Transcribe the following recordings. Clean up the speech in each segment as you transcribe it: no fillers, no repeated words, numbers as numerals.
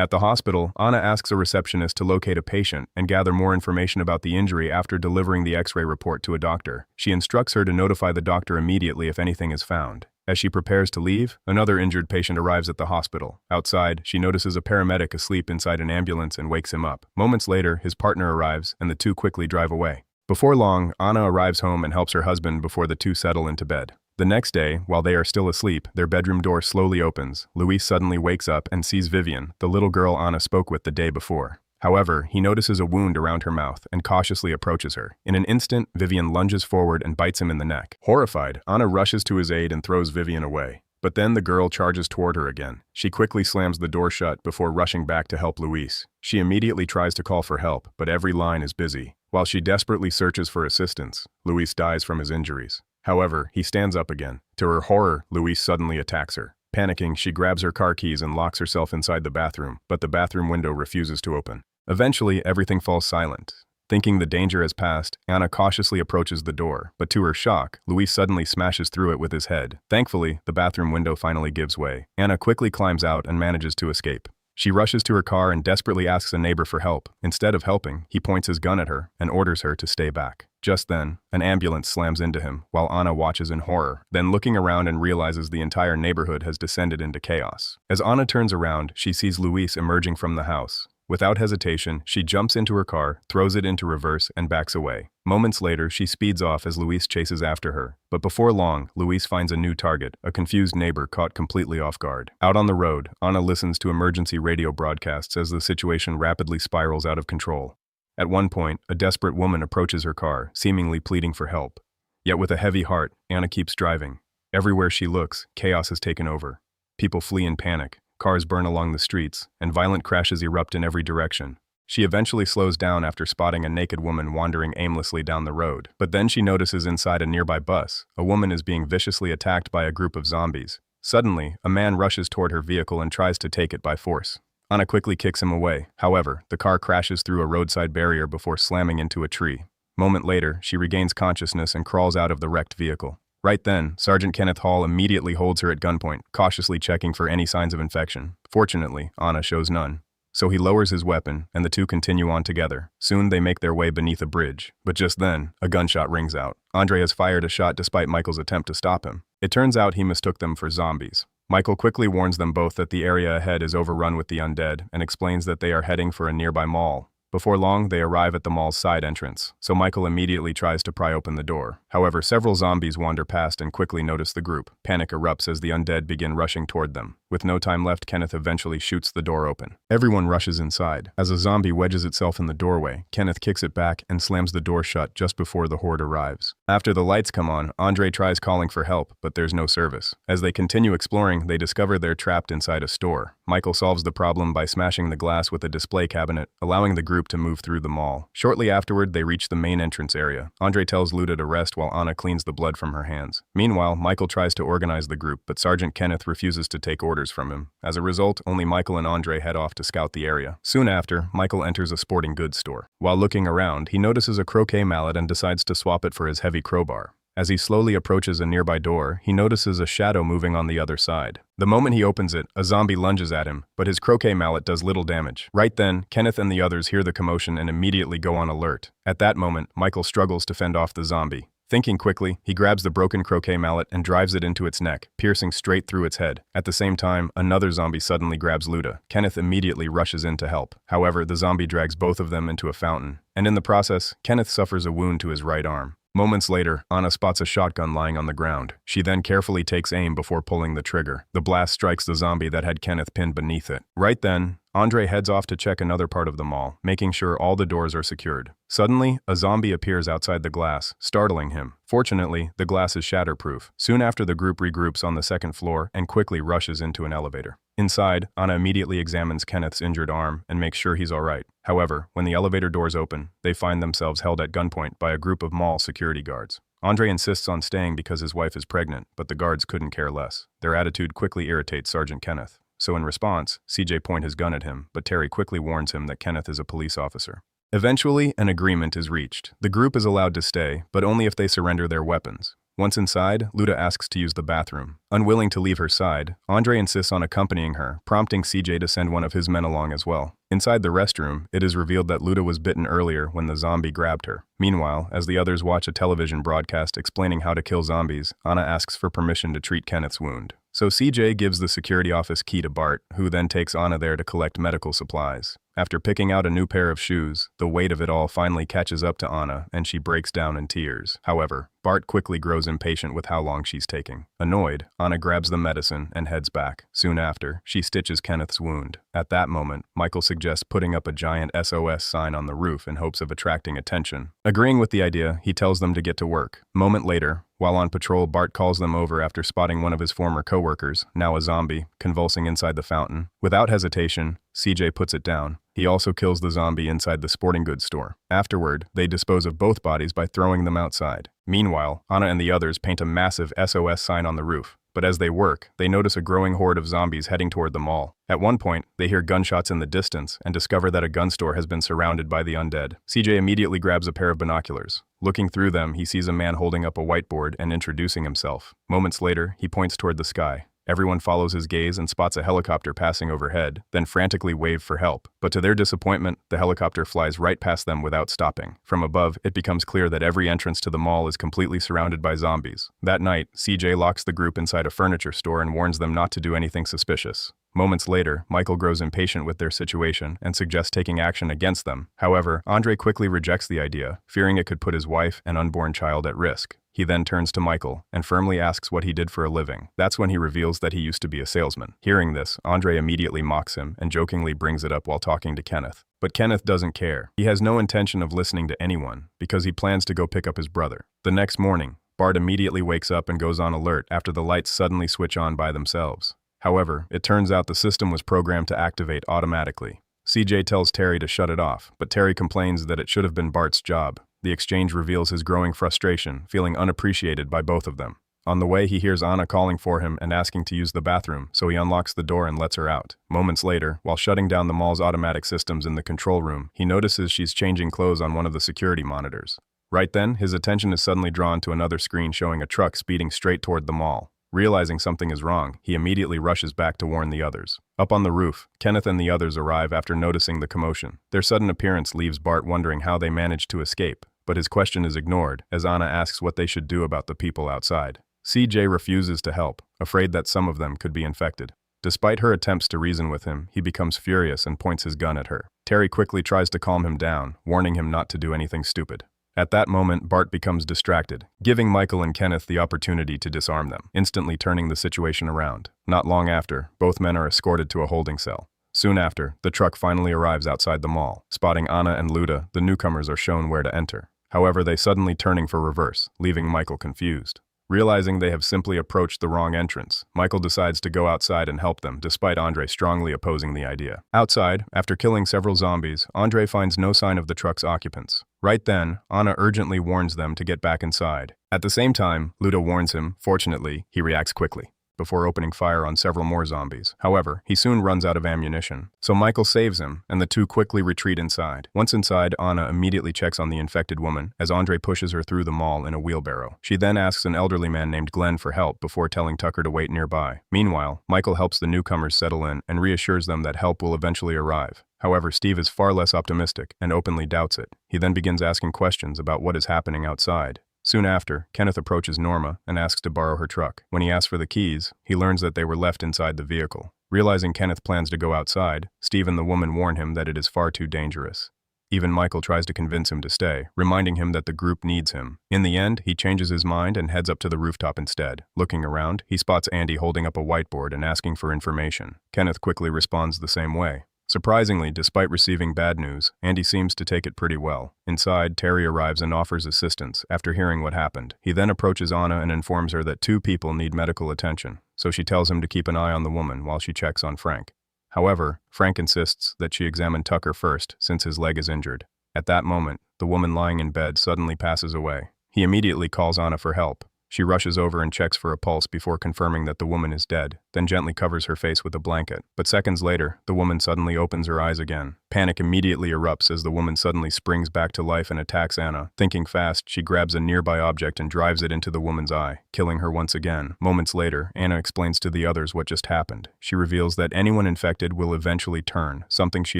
At the hospital, Anna asks a receptionist to locate a patient and gather more information about the injury after delivering the X-ray report to a doctor. She instructs her to notify the doctor immediately if anything is found. As she prepares to leave, another injured patient arrives at the hospital. Outside, she notices a paramedic asleep inside an ambulance and wakes him up. Moments later, his partner arrives and the two quickly drive away. Before long, Anna arrives home and helps her husband before the two settle into bed. The next day, while they are still asleep, their bedroom door slowly opens. Luis suddenly wakes up and sees Vivian, the little girl Anna spoke with the day before. However, he notices a wound around her mouth and cautiously approaches her. In an instant, Vivian lunges forward and bites him in the neck. Horrified, Anna rushes to his aid and throws Vivian away. But then the girl charges toward her again. She quickly slams the door shut before rushing back to help Luis. She immediately tries to call for help, but every line is busy. While she desperately searches for assistance, Luis dies from his injuries. However, he stands up again. To her horror, Luis suddenly attacks her. Panicking, she grabs her car keys and locks herself inside the bathroom, but the bathroom window refuses to open. Eventually, everything falls silent. Thinking the danger has passed, Anna cautiously approaches the door, but to her shock, Luis suddenly smashes through it with his head. Thankfully, the bathroom window finally gives way. Anna quickly climbs out and manages to escape. She rushes to her car and desperately asks a neighbor for help. Instead of helping, he points his gun at her and orders her to stay back. Just then, an ambulance slams into him, while Anna watches in horror, then looking around and realizes the entire neighborhood has descended into chaos. As Anna turns around, she sees Luis emerging from the house. Without hesitation, she jumps into her car, throws it into reverse, and backs away. Moments later, she speeds off as Luis chases after her. But before long, Luis finds a new target, a confused neighbor caught completely off guard. Out on the road, Anna listens to emergency radio broadcasts as the situation rapidly spirals out of control. At one point, a desperate woman approaches her car, seemingly pleading for help. Yet with a heavy heart, Anna keeps driving. Everywhere she looks, chaos has taken over. People flee in panic. Cars burn along the streets, and violent crashes erupt in every direction. She eventually slows down after spotting a naked woman wandering aimlessly down the road. But then she notices inside a nearby bus, a woman is being viciously attacked by a group of zombies. Suddenly, a man rushes toward her vehicle and tries to take it by force. Anna quickly kicks him away. However, the car crashes through a roadside barrier before slamming into a tree. Moment later, she regains consciousness and crawls out of the wrecked vehicle. Right then, Sergeant Kenneth Hall immediately holds her at gunpoint, cautiously checking for any signs of infection. Fortunately, Anna shows none. So he lowers his weapon, and the two continue on together. Soon they make their way beneath a bridge. But just then, a gunshot rings out. Andre has fired a shot despite Michael's attempt to stop him. It turns out he mistook them for zombies. Michael quickly warns them both that the area ahead is overrun with the undead, and explains that they are heading for a nearby mall. Before long, they arrive at the mall's side entrance, so Michael immediately tries to pry open the door. However, several zombies wander past and quickly notice the group. Panic erupts as the undead begin rushing toward them. With no time left, Kenneth eventually shoots the door open. Everyone rushes inside. As a zombie wedges itself in the doorway, Kenneth kicks it back and slams the door shut just before the horde arrives. After the lights come on, Andre tries calling for help, but there's no service. As they continue exploring, they discover they're trapped inside a store. Michael solves the problem by smashing the glass with a display cabinet, allowing the group to move through the mall. Shortly afterward, they reach the main entrance area. Andre tells Luda to rest while Anna cleans the blood from her hands. Meanwhile, Michael tries to organize the group, but Sergeant Kenneth refuses to take orders from him. As a result, only Michael and Andre head off to scout the area. Soon after, Michael enters a sporting goods store. While looking around, he notices a croquet mallet and decides to swap it for his heavy crowbar. As he slowly approaches a nearby door, he notices a shadow moving on the other side. The moment he opens it, a zombie lunges at him, but his croquet mallet does little damage. Right then, Kenneth and the others hear the commotion and immediately go on alert. At that moment, Michael struggles to fend off the zombie. Thinking quickly, he grabs the broken croquet mallet and drives it into its neck, piercing straight through its head. At the same time, another zombie suddenly grabs Luda. Kenneth immediately rushes in to help. However, the zombie drags both of them into a fountain, and in the process, Kenneth suffers a wound to his right arm. Moments later, Anna spots a shotgun lying on the ground. She then carefully takes aim before pulling the trigger. The blast strikes the zombie that had Kenneth pinned beneath it. Right then, Andre heads off to check another part of the mall, making sure all the doors are secured. Suddenly, a zombie appears outside the glass, startling him. Fortunately, the glass is shatterproof. Soon after, the group regroups on the second floor and quickly rushes into an elevator. Inside, Anna immediately examines Kenneth's injured arm and makes sure he's all right. However, when the elevator doors open, they find themselves held at gunpoint by a group of mall security guards. Andre insists on staying because his wife is pregnant, but the guards couldn't care less. Their attitude quickly irritates Sergeant Kenneth. So in response, CJ points his gun at him, but Terry quickly warns him that Kenneth is a police officer. Eventually, an agreement is reached. The group is allowed to stay, but only if they surrender their weapons. Once inside, Luda asks to use the bathroom. Unwilling to leave her side, Andre insists on accompanying her, prompting CJ to send one of his men along as well. Inside the restroom, it is revealed that Luda was bitten earlier when the zombie grabbed her. Meanwhile, as the others watch a television broadcast explaining how to kill zombies, Anna asks for permission to treat Kenneth's wound. So CJ gives the security office key to Bart, who then takes Anna there to collect medical supplies. After picking out a new pair of shoes, the weight of it all finally catches up to Anna and she breaks down in tears. However, Bart quickly grows impatient with how long she's taking. Annoyed, Anna grabs the medicine and heads back. Soon after, she stitches Kenneth's wound. At that moment, Michael suggests putting up a giant SOS sign on the roof in hopes of attracting attention. Agreeing with the idea, he tells them to get to work. A moment later, while on patrol, Bart calls them over after spotting one of his former co-workers, now a zombie, convulsing inside the fountain. Without hesitation, CJ puts it down. He also kills the zombie inside the sporting goods store. Afterward, they dispose of both bodies by throwing them outside. Meanwhile, Anna and the others paint a massive SOS sign on the roof. But as they work, they notice a growing horde of zombies heading toward the mall. At one point, they hear gunshots in the distance and discover that a gun store has been surrounded by the undead. CJ immediately grabs a pair of binoculars. Looking through them, he sees a man holding up a whiteboard and introducing himself. Moments later, he points toward the sky. Everyone follows his gaze and spots a helicopter passing overhead, then frantically wave for help. But to their disappointment, the helicopter flies right past them without stopping. From above, it becomes clear that every entrance to the mall is completely surrounded by zombies. That night, CJ locks the group inside a furniture store and warns them not to do anything suspicious. Moments later, Michael grows impatient with their situation and suggests taking action against them. However, Andre quickly rejects the idea, fearing it could put his wife and unborn child at risk. He then turns to Michael and firmly asks what he did for a living. That's when he reveals that he used to be a salesman. Hearing this, Andre immediately mocks him and jokingly brings it up while talking to Kenneth. But Kenneth doesn't care. He has no intention of listening to anyone because he plans to go pick up his brother. The next morning, Bart immediately wakes up and goes on alert after the lights suddenly switch on by themselves. However, it turns out the system was programmed to activate automatically. CJ tells Terry to shut it off, but Terry complains that it should have been Bart's job. The exchange reveals his growing frustration, feeling unappreciated by both of them. On the way, he hears Anna calling for him and asking to use the bathroom, so he unlocks the door and lets her out. Moments later, while shutting down the mall's automatic systems in the control room, he notices she's changing clothes on one of the security monitors. Right then, his attention is suddenly drawn to another screen showing a truck speeding straight toward the mall. Realizing something is wrong, he immediately rushes back to warn the others. Up on the roof, Kenneth and the others arrive after noticing the commotion. Their sudden appearance leaves Bart wondering how they managed to escape, but his question is ignored as Anna asks what they should do about the people outside. CJ refuses to help, afraid that some of them could be infected. Despite her attempts to reason with him, he becomes furious and points his gun at her. Terry quickly tries to calm him down, warning him not to do anything stupid. At that moment, Bart becomes distracted, giving Michael and Kenneth the opportunity to disarm them, instantly turning the situation around. Not long after, both men are escorted to a holding cell. Soon after, the truck finally arrives outside the mall. Spotting Anna and Luda, the newcomers are shown where to enter. However, they suddenly turning for reverse, leaving Michael confused. Realizing they have simply approached the wrong entrance, Michael decides to go outside and help them, despite Andre strongly opposing the idea. Outside, after killing several zombies, Andre finds no sign of the truck's occupants. Right then, Anna urgently warns them to get back inside. At the same time, Luda warns him. Fortunately, he reacts quickly, before opening fire on several more zombies. However, he soon runs out of ammunition, so Michael saves him, and the two quickly retreat inside. Once inside, Anna immediately checks on the infected woman, as Andre pushes her through the mall in a wheelbarrow. She then asks an elderly man named Glenn for help before telling Tucker to wait nearby. Meanwhile, Michael helps the newcomers settle in and reassures them that help will eventually arrive. However, Steve is far less optimistic and openly doubts it. He then begins asking questions about what is happening outside. Soon after, Kenneth approaches Norma and asks to borrow her truck. When he asks for the keys, he learns that they were left inside the vehicle. Realizing Kenneth plans to go outside, Steve and the woman warn him that it is far too dangerous. Even Michael tries to convince him to stay, reminding him that the group needs him. In the end, he changes his mind and heads up to the rooftop instead. Looking around, he spots Andy holding up a whiteboard and asking for information. Kenneth quickly responds the same way. Surprisingly, despite receiving bad news, Andy seems to take it pretty well. Inside, Terry arrives and offers assistance after hearing what happened. He then approaches Anna and informs her that two people need medical attention, so she tells him to keep an eye on the woman while she checks on Frank. However, Frank insists that she examine Tucker first since his leg is injured. At that moment, the woman lying in bed suddenly passes away. He immediately calls Anna for help. She rushes over and checks for a pulse before confirming that the woman is dead, then gently covers her face with a blanket. But seconds later, the woman suddenly opens her eyes again. Panic immediately erupts as the woman suddenly springs back to life and attacks Anna. Thinking fast, she grabs a nearby object and drives it into the woman's eye, killing her once again. Moments later, Anna explains to the others what just happened. She reveals that anyone infected will eventually turn, something she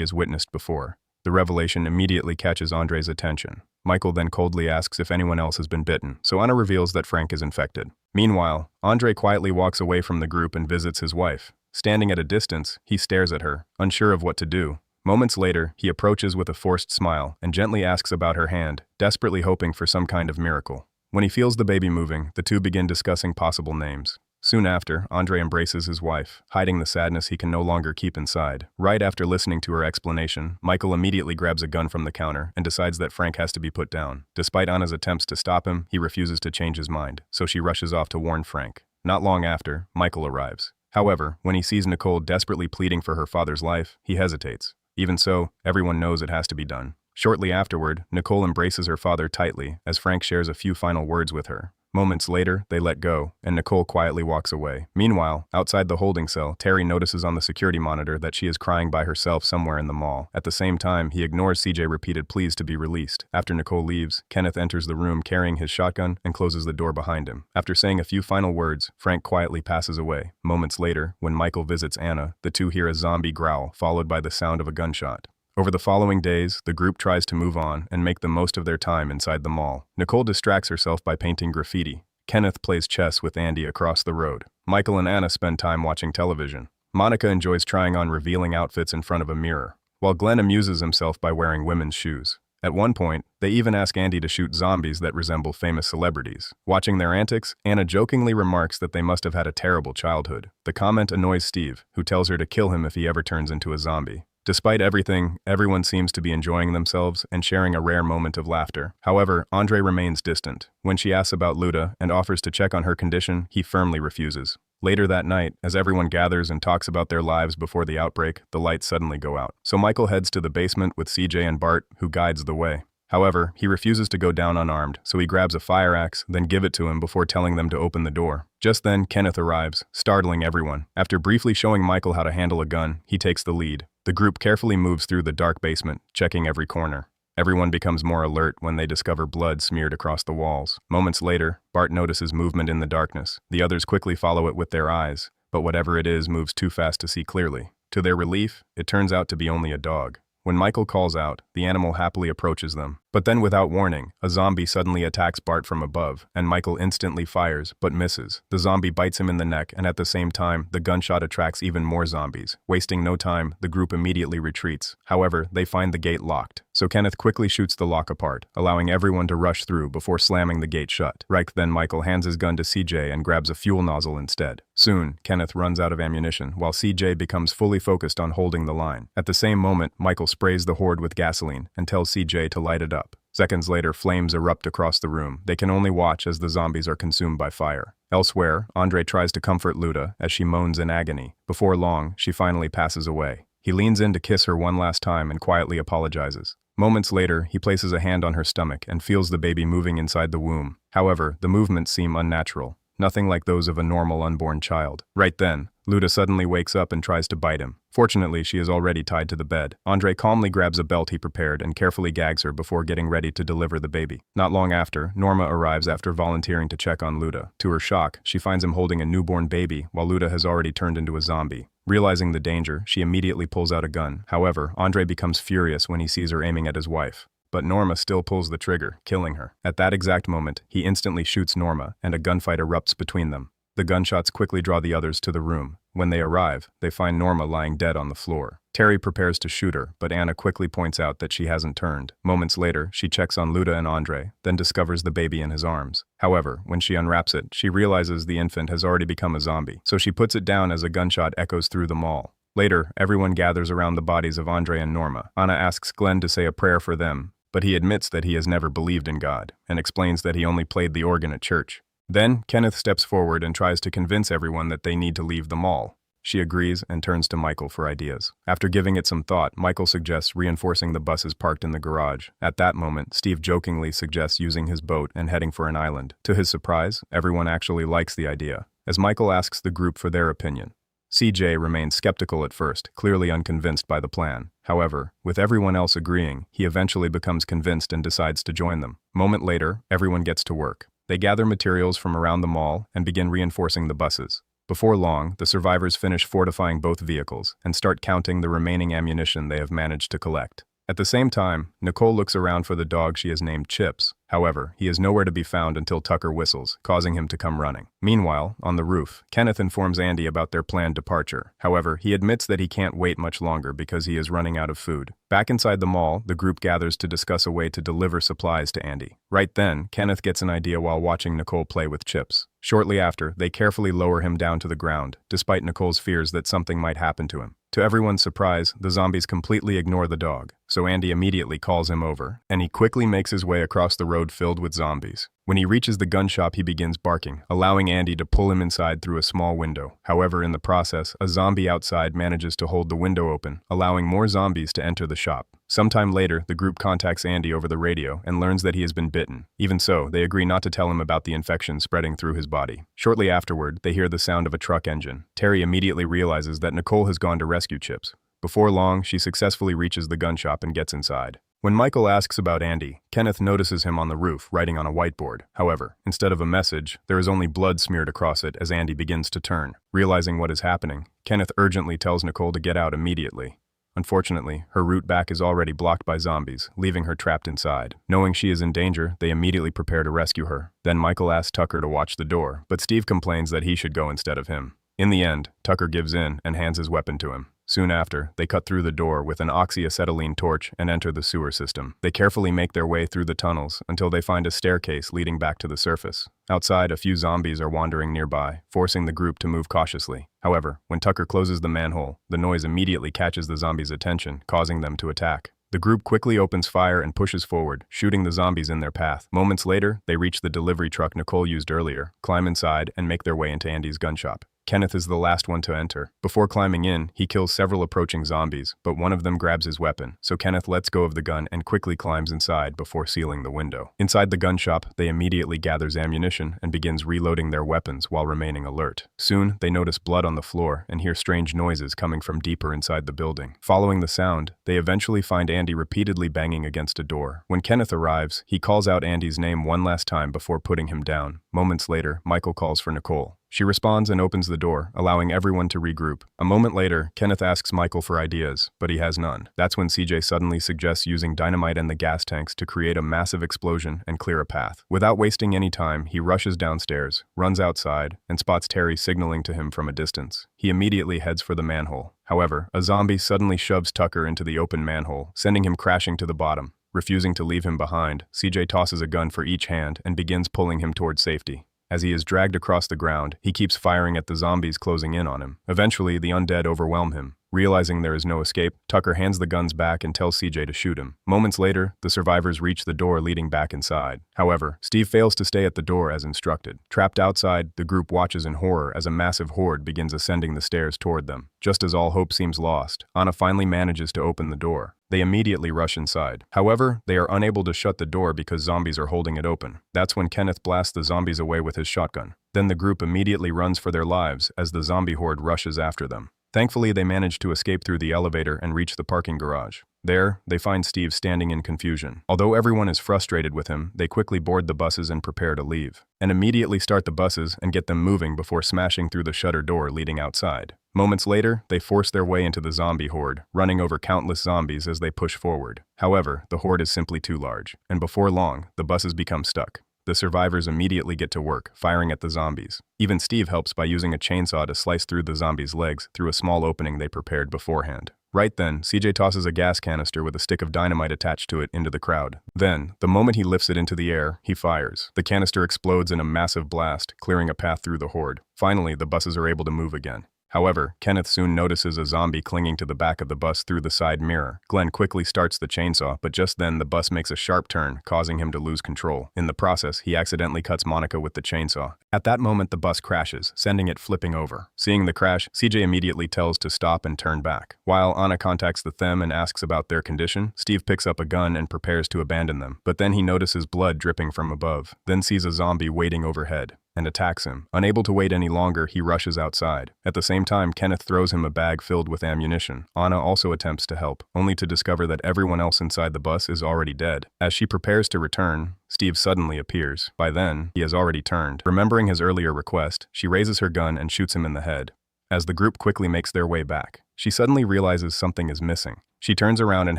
has witnessed before. The revelation immediately catches Andre's attention. Michael then coldly asks if anyone else has been bitten, so Anna reveals that Frank is infected. Meanwhile, Andre quietly walks away from the group and visits his wife. Standing at a distance, he stares at her, unsure of what to do. Moments later, he approaches with a forced smile and gently asks about her hand, desperately hoping for some kind of miracle. When he feels the baby moving, the two begin discussing possible names. Soon after, Andre embraces his wife, hiding the sadness he can no longer keep inside. Right after listening to her explanation, Michael immediately grabs a gun from the counter and decides that Frank has to be put down. Despite Anna's attempts to stop him, he refuses to change his mind, so she rushes off to warn Frank. Not long after, Michael arrives. However, when he sees Nicole desperately pleading for her father's life, he hesitates. Even so, everyone knows it has to be done. Shortly afterward, Nicole embraces her father tightly as Frank shares a few final words with her. Moments later, they let go, and Nicole quietly walks away. Meanwhile, outside the holding cell, Terry notices on the security monitor that she is crying by herself somewhere in the mall. At the same time, he ignores CJ repeated pleas to be released. After Nicole leaves, Kenneth enters the room carrying his shotgun and closes the door behind him. After saying a few final words, Frank quietly passes away. Moments later, when Michael visits Anna, the two hear a zombie growl, followed by the sound of a gunshot. Over the following days, the group tries to move on and make the most of their time inside the mall. Nicole distracts herself by painting graffiti. Kenneth plays chess with Andy across the road. Michael and Anna spend time watching television. Monica enjoys trying on revealing outfits in front of a mirror, while Glenn amuses himself by wearing women's shoes. At one point, they even ask Andy to shoot zombies that resemble famous celebrities. Watching their antics, Anna jokingly remarks that they must have had a terrible childhood. The comment annoys Steve, who tells her to kill him if he ever turns into a zombie. Despite everything, everyone seems to be enjoying themselves and sharing a rare moment of laughter. However, Andre remains distant. When she asks about Luda and offers to check on her condition, he firmly refuses. Later that night, as everyone gathers and talks about their lives before the outbreak, the lights suddenly go out. So Michael heads to the basement with CJ and Bart, who guides the way. However, he refuses to go down unarmed, so he grabs a fire axe, then gives it to him before telling them to open the door. Just then, Kenneth arrives, startling everyone. After briefly showing Michael how to handle a gun, he takes the lead. The group carefully moves through the dark basement, checking every corner. Everyone becomes more alert when they discover blood smeared across the walls. Moments later, Bart notices movement in the darkness. The others quickly follow it with their eyes, but whatever it is moves too fast to see clearly. To their relief, it turns out to be only a dog. When Michael calls out, the animal happily approaches them. But then without warning, a zombie suddenly attacks Bart from above, and Michael instantly fires, but misses. The zombie bites him in the neck, and at the same time, the gunshot attracts even more zombies. Wasting no time, the group immediately retreats. However, they find the gate locked, so Kenneth quickly shoots the lock apart, allowing everyone to rush through before slamming the gate shut. Then Michael hands his gun to CJ and grabs a fuel nozzle instead. Soon, Kenneth runs out of ammunition, while CJ becomes fully focused on holding the line. At the same moment, Michael sprays the horde with gasoline and tells CJ to light it up. Seconds later, flames erupt across the room. They can only watch as the zombies are consumed by fire. Elsewhere, Andre tries to comfort Luda as she moans in agony. Before long, she finally passes away. He leans in to kiss her one last time and quietly apologizes. Moments later, he places a hand on her stomach and feels the baby moving inside the womb. However, the movements seem unnatural, nothing like those of a normal unborn child. Right then, Luda suddenly wakes up and tries to bite him. Fortunately, she is already tied to the bed. Andre calmly grabs a belt he prepared and carefully gags her before getting ready to deliver the baby. Not long after, Norma arrives after volunteering to check on Luda. To her shock, she finds him holding a newborn baby while Luda has already turned into a zombie. Realizing the danger, she immediately pulls out a gun. However, Andre becomes furious when he sees her aiming at his wife. But Norma still pulls the trigger, killing her. At that exact moment, he instantly shoots Norma, and a gunfight erupts between them. The gunshots quickly draw the others to the room. When they arrive, they find Norma lying dead on the floor. Terry prepares to shoot her, but Anna quickly points out that she hasn't turned. Moments later, she checks on Luda and Andre, then discovers the baby in his arms. However, when she unwraps it, she realizes the infant has already become a zombie, so she puts it down as a gunshot echoes through the mall. Later, everyone gathers around the bodies of Andre and Norma. Anna asks Glenn to say a prayer for them, but he admits that he has never believed in God, and explains that he only played the organ at church. Then, Kenneth steps forward and tries to convince everyone that they need to leave the mall. She agrees and turns to Michael for ideas. After giving it some thought, Michael suggests reinforcing the buses parked in the garage. At that moment, Steve jokingly suggests using his boat and heading for an island. To his surprise, everyone actually likes the idea. As Michael asks the group for their opinion, CJ remains skeptical at first, clearly unconvinced by the plan. However, with everyone else agreeing, he eventually becomes convinced and decides to join them. A moment later, everyone gets to work. They gather materials from around the mall and begin reinforcing the buses. Before long, the survivors finish fortifying both vehicles and start counting the remaining ammunition they have managed to collect. At the same time, Nicole looks around for the dog she has named Chips. However, he is nowhere to be found until Tucker whistles, causing him to come running. Meanwhile, on the roof, Kenneth informs Andy about their planned departure. However, he admits that he can't wait much longer because he is running out of food. Back inside the mall, the group gathers to discuss a way to deliver supplies to Andy. Right then, Kenneth gets an idea while watching Nicole play with Chips. Shortly after, they carefully lower him down to the ground, despite Nicole's fears that something might happen to him. To everyone's surprise, the zombies completely ignore the dog, so Andy immediately calls him over, and he quickly makes his way across the road filled with zombies. When he reaches the gun shop, he begins barking, allowing Andy to pull him inside through a small window. However, in the process, a zombie outside manages to hold the window open, allowing more zombies to enter the shop. Sometime later, the group contacts Andy over the radio and learns that he has been bitten. Even so, they agree not to tell him about the infection spreading through his body. Shortly afterward, they hear the sound of a truck engine. Terry immediately realizes that Nicole has gone to rescue Chips. Before long, she successfully reaches the gun shop and gets inside. When Michael asks about Andy, Kenneth notices him on the roof, writing on a whiteboard. However, instead of a message, there is only blood smeared across it as Andy begins to turn. Realizing what is happening, Kenneth urgently tells Nicole to get out immediately. Unfortunately, her route back is already blocked by zombies, leaving her trapped inside. Knowing she is in danger, they immediately prepare to rescue her. Then Michael asks Tucker to watch the door, but Steve complains that he should go instead of him. In the end, Tucker gives in and hands his weapon to him. Soon after, they cut through the door with an oxyacetylene torch and enter the sewer system. They carefully make their way through the tunnels until they find a staircase leading back to the surface. Outside, a few zombies are wandering nearby, forcing the group to move cautiously. However, when Tucker closes the manhole, the noise immediately catches the zombies' attention, causing them to attack. The group quickly opens fire and pushes forward, shooting the zombies in their path. Moments later, they reach the delivery truck Nicole used earlier, climb inside, and make their way into Andy's gun shop. Kenneth is the last one to enter. Before climbing in, he kills several approaching zombies, but one of them grabs his weapon, so Kenneth lets go of the gun and quickly climbs inside before sealing the window. Inside the gun shop, they immediately gathers ammunition and begins reloading their weapons while remaining alert. Soon, they notice blood on the floor and hear strange noises coming from deeper inside the building. Following the sound, they eventually find Andy repeatedly banging against a door. When Kenneth arrives, he calls out Andy's name one last time before putting him down. Moments later, Michael calls for Nicole. She responds and opens the door, allowing everyone to regroup. A moment later, Kenneth asks Michael for ideas, but he has none. That's when CJ suddenly suggests using dynamite and the gas tanks to create a massive explosion and clear a path. Without wasting any time, he rushes downstairs, runs outside, and spots Terry signaling to him from a distance. He immediately heads for the manhole. However, a zombie suddenly shoves Tucker into the open manhole, sending him crashing to the bottom. Refusing to leave him behind, CJ tosses a gun for each hand and begins pulling him towards safety. As he is dragged across the ground, he keeps firing at the zombies closing in on him. Eventually, the undead overwhelm him. Realizing there is no escape, Tucker hands the guns back and tells CJ to shoot him. Moments later, the survivors reach the door leading back inside. However, Steve fails to stay at the door as instructed. Trapped outside, the group watches in horror as a massive horde begins ascending the stairs toward them. Just as all hope seems lost, Anna finally manages to open the door. They immediately rush inside. However, they are unable to shut the door because zombies are holding it open. That's when Kenneth blasts the zombies away with his shotgun. Then the group immediately runs for their lives as the zombie horde rushes after them. Thankfully, they manage to escape through the elevator and reach the parking garage. There, they find Steve standing in confusion. Although everyone is frustrated with him, they quickly board the buses and prepare to leave, and immediately start the buses and get them moving before smashing through the shutter door leading outside. Moments later, they force their way into the zombie horde, running over countless zombies as they push forward. However, the horde is simply too large, and before long, the buses become stuck. The survivors immediately get to work, firing at the zombies. Even Steve helps by using a chainsaw to slice through the zombies' legs through a small opening they prepared beforehand. Right then, CJ tosses a gas canister with a stick of dynamite attached to it into the crowd. Then, the moment he lifts it into the air, he fires. The canister explodes in a massive blast, clearing a path through the horde. Finally, the buses are able to move again. However, Kenneth soon notices a zombie clinging to the back of the bus through the side mirror. Glenn quickly starts the chainsaw, but just then the bus makes a sharp turn, causing him to lose control. In the process, he accidentally cuts Monica with the chainsaw. At that moment, the bus crashes, sending it flipping over. Seeing the crash, CJ immediately tells to stop and turn back. While Anna contacts the them and asks about their condition, Steve picks up a gun and prepares to abandon them. But then he notices blood dripping from above, then sees a zombie waiting overhead and attacks him. Unable to wait any longer, he rushes outside. At the same time, Kenneth throws him a bag filled with ammunition. Anna also attempts to help, only to discover that everyone else inside the bus is already dead. As she prepares to return, Steve suddenly appears. By then, he has already turned. Remembering his earlier request, she raises her gun and shoots him in the head. As the group quickly makes their way back, she suddenly realizes something is missing. She turns around and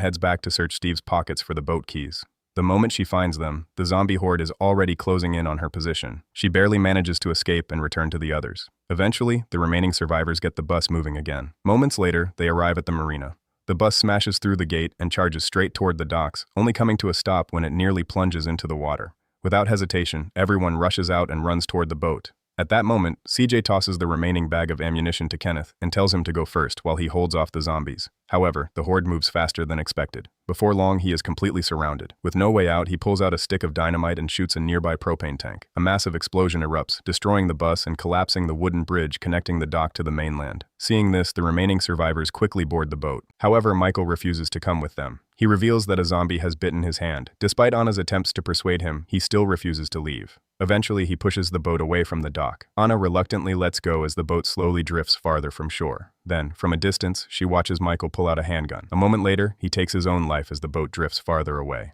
heads back to search Steve's pockets for the boat keys. The moment she finds them, the zombie horde is already closing in on her position. She barely manages to escape and return to the others. Eventually, the remaining survivors get the bus moving again. Moments later, they arrive at the marina. The bus smashes through the gate and charges straight toward the docks, only coming to a stop when it nearly plunges into the water. Without hesitation, everyone rushes out and runs toward the boat. At that moment, CJ tosses the remaining bag of ammunition to Kenneth and tells him to go first while he holds off the zombies. However, the horde moves faster than expected. Before long, he is completely surrounded. With no way out, he pulls out a stick of dynamite and shoots a nearby propane tank. A massive explosion erupts, destroying the bus and collapsing the wooden bridge connecting the dock to the mainland. Seeing this, the remaining survivors quickly board the boat. However, Michael refuses to come with them. He reveals that a zombie has bitten his hand. Despite Anna's attempts to persuade him, he still refuses to leave. Eventually, he pushes the boat away from the dock. Anna reluctantly lets go as the boat slowly drifts farther from shore. Then, from a distance, she watches Michael pull out a handgun. A moment later, he takes his own life as the boat drifts farther away.